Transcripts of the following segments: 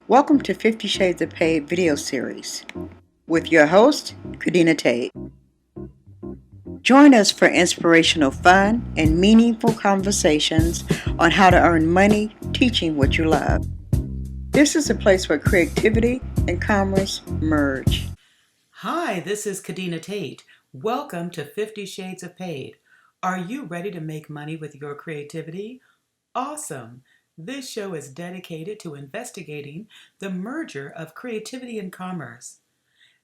Welcome to 50 Shades of Paid video series with your host, Kadena Tate. Join us for inspirational fun and meaningful conversations on how to earn money teaching what you love. This is a place where creativity and commerce merge. Hi, this is Kadena Tate. Welcome to 50 Shades of Paid. Are you ready to make money with your creativity? Awesome! This show is dedicated to investigating the merger of creativity and commerce.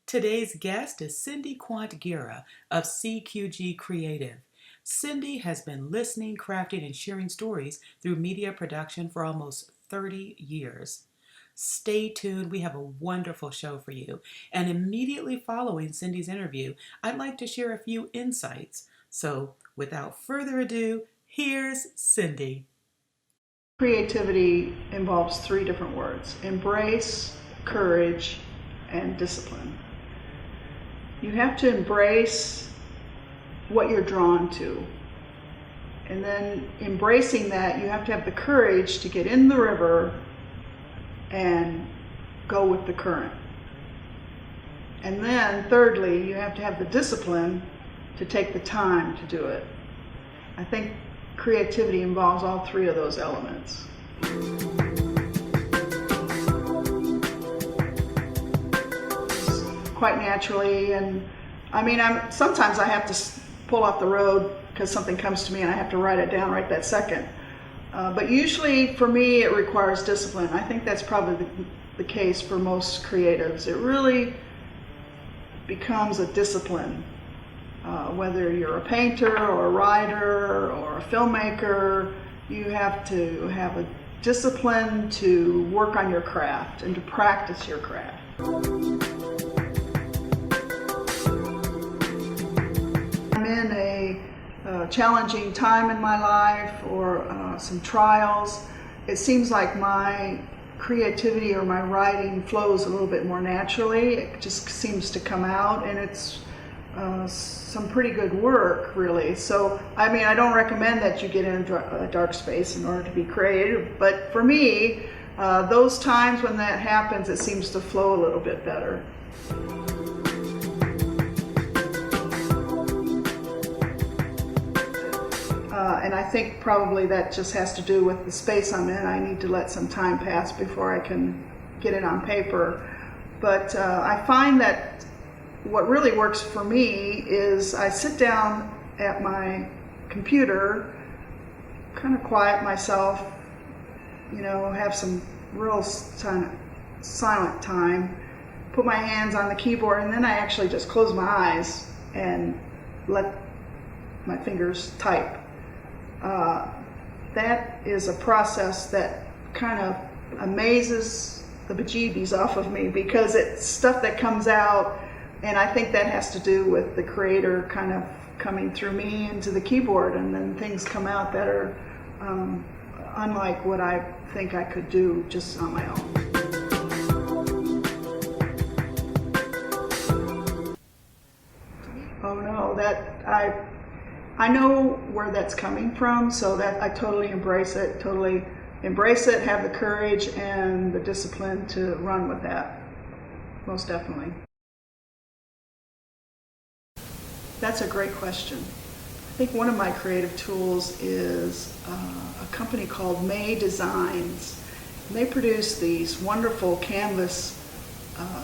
Today's guest is Cindy Quandt-Guerra of CQG Creative. Cindy has been listening, crafting, and sharing stories through media production for almost 30 years. Stay tuned, we have a wonderful show for you. And immediately following Cindy's interview, I'd like to share a few insights. So, without further ado, here's Cindy. Creativity involves three different words: embrace, courage, and discipline. You have to embrace what you're drawn to. And then embracing that, you have to have the courage to get in the river and go with the current. And then thirdly, you have to have the discipline to take the time to do it. I think creativity involves all three of those elements. Quite naturally, and sometimes I have to pull off the road because something comes to me and I have to write it down right that second. But usually for me it requires discipline. I think that's probably the case for most creatives. It really becomes a discipline. Whether you're a painter or a writer or a filmmaker, you have to have a discipline to work on your craft and to practice your craft. I'm in a challenging time in my life, or some trials. It seems like my creativity or my writing flows a little bit more naturally. It just seems to come out, and it's some pretty good work, really. So, I don't recommend that you get in a dark space in order to be creative, but for me, those times when that happens, it seems to flow a little bit better. And I think probably that just has to do with the space I'm in. I need to let some time pass before I can get it on paper. But I find that what really works for me is I sit down at my computer, kind of quiet myself, have some real silent time, put my hands on the keyboard, and then I actually just close my eyes and let my fingers type. That is a process that kind of amazes the bejeebies off of me, because it's stuff that comes out. And I think that has to do with the creator kind of coming through me into the keyboard, and then things come out that are unlike what I think I could do just on my own. Oh no, I know where that's coming from, so that I totally embrace it, have the courage and the discipline to run with that, most definitely. That's a great question. I think one of my creative tools is a company called May Designs. And they produce these wonderful canvas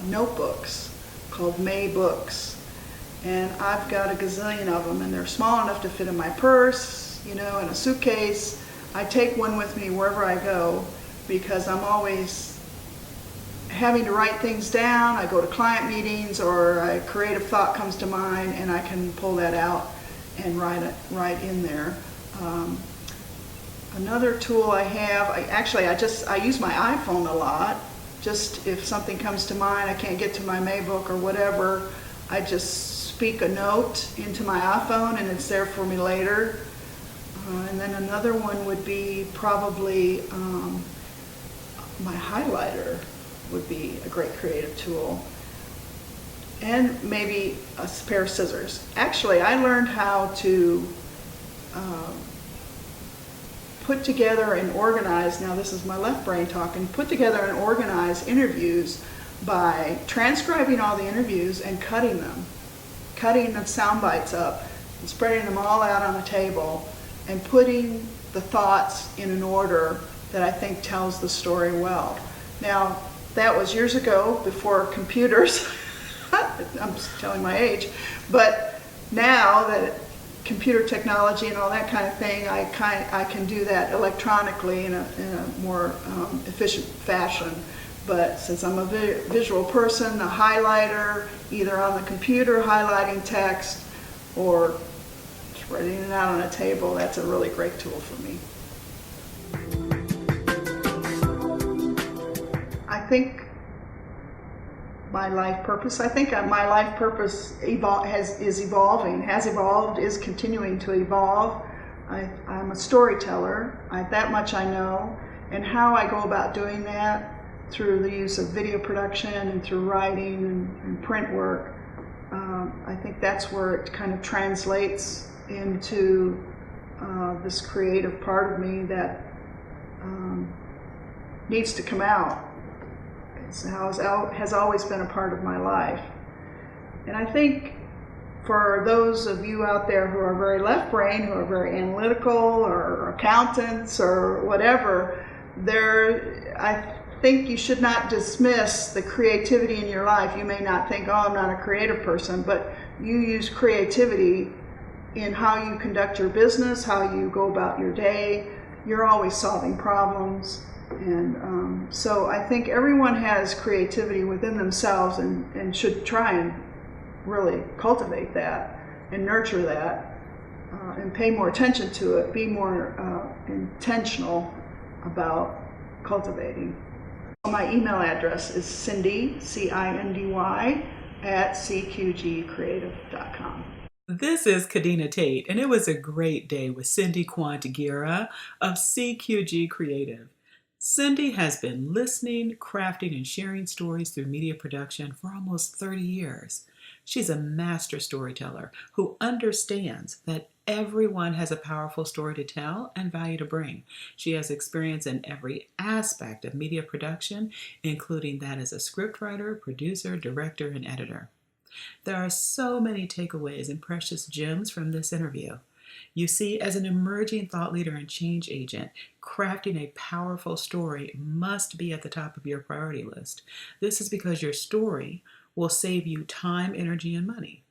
notebooks called May Books. And I've got a gazillion of them, and they're small enough to fit in my purse, in a suitcase. I take one with me wherever I go because I'm always having to write things down. I go to client meetings, or a creative thought comes to mind, and I can pull that out and write it right in there. Another tool I have, I use my iPhone a lot. Just if something comes to mind, I can't get to my Maybook or whatever, I just speak a note into my iPhone and it's there for me later. And then another one would be probably my highlighter would be a great creative tool. And maybe a pair of scissors. Actually, I learned how to put together and organize, now this is my left brain talking, put together and organize interviews by transcribing all the interviews and cutting the sound bites up and spreading them all out on the table and putting the thoughts in an order that I think tells the story well. Now, that was years ago, before computers. I'm telling my age, but now that computer technology and all that kind of thing, I can do that electronically in a more efficient fashion. But since I'm a visual person, a highlighter, either on the computer highlighting text or spreading it out on a table, that's a really great tool for me. I think my life purpose is evolving, has evolved, is continuing to evolve. I'm a storyteller, that much I know, and how I go about doing that through the use of video production and through writing and print work. I think that's where it kind of translates into this creative part of me that needs to come out. Has always been a part of my life. And I think for those of you out there who are very left brain, who are very analytical or accountants or whatever, I think you should not dismiss the creativity in your life. You may not think, oh, I'm not a creative person, but you use creativity in how you conduct your business, how you go about your day. You're always solving problems. And so I think everyone has creativity within themselves and should try and really cultivate that and nurture that and pay more attention to it, be more intentional about cultivating. My email address is Cindy, C-I-N-D-Y, at cqgcreative.com. This is Kadena Tate, and it was a great day with Cindy Quandt-Guerra of CQG Creative. Cindy has been listening, crafting, and sharing stories through media production for almost 30 years. She's a master storyteller who understands that everyone has a powerful story to tell and value to bring. She has experience in every aspect of media production, including that as a scriptwriter, producer, director, and editor. There are so many takeaways and precious gems from this interview. You see, as an emerging thought leader and change agent, crafting a powerful story must be at the top of your priority list. This is because your story will save you time, energy, and money.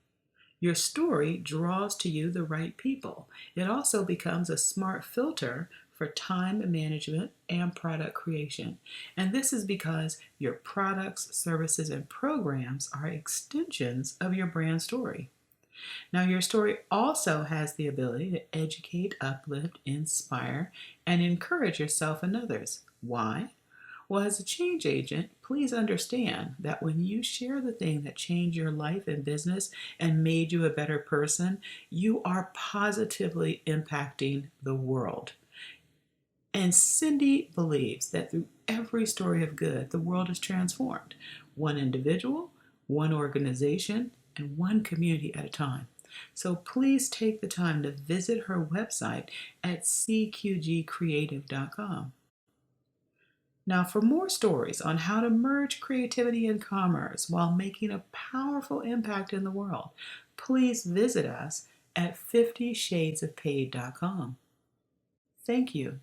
Your story draws to you the right people. It also becomes a smart filter for time management and product creation. And this is because your products, services, and programs are extensions of your brand story. Now, your story also has the ability to educate, uplift, inspire, and encourage yourself and others. Why? Well, as a change agent, please understand that when you share the thing that changed your life and business and made you a better person, you are positively impacting the world. And Cindy believes that through every story of good, the world is transformed. One individual, one organization, and one community at a time. So please take the time to visit her website at cqgcreative.com. Now, for more stories on how to merge creativity and commerce while making a powerful impact in the world, please visit us at 50shadesofpaid.com. Thank you.